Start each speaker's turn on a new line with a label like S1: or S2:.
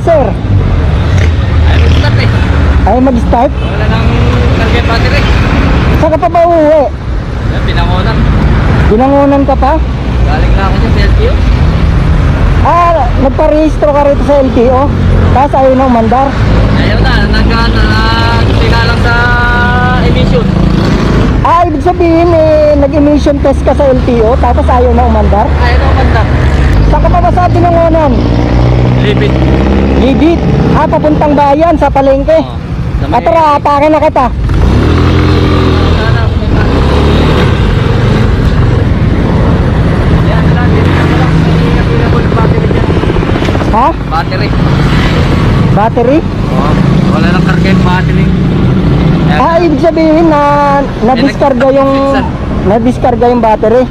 S1: sir?
S2: Ay, mag-start eh.
S1: Ay mag-start?
S2: Wala nang target battery.
S1: Saan ka pa ba uuwi?
S2: Yan, pinangunan.
S1: Binangunan ka pa?
S2: Galing na ako dyan sa LTO.
S1: Nagparehistro ka rito sa LTO? Tapos ayaw na umandar?
S2: Ayaw na, nagpila lang sa emission.
S1: Ibig sabihin nag-emission test ka sa LTO tapos ayaw na umandar?
S2: Ayaw na umandar.
S1: Saan ka pa ba sa binangunan?
S2: Libit.
S1: Ligit. Papuntang bayan sa palengke. Tara, atakin na kita.
S2: Sana, yan na lang, dito na lang. May available battery dyan.
S1: Ha?
S2: Battery.
S1: Battery?
S2: Oo, wala nang target battery.
S1: Ibig sabihin na na-discarga yung battery.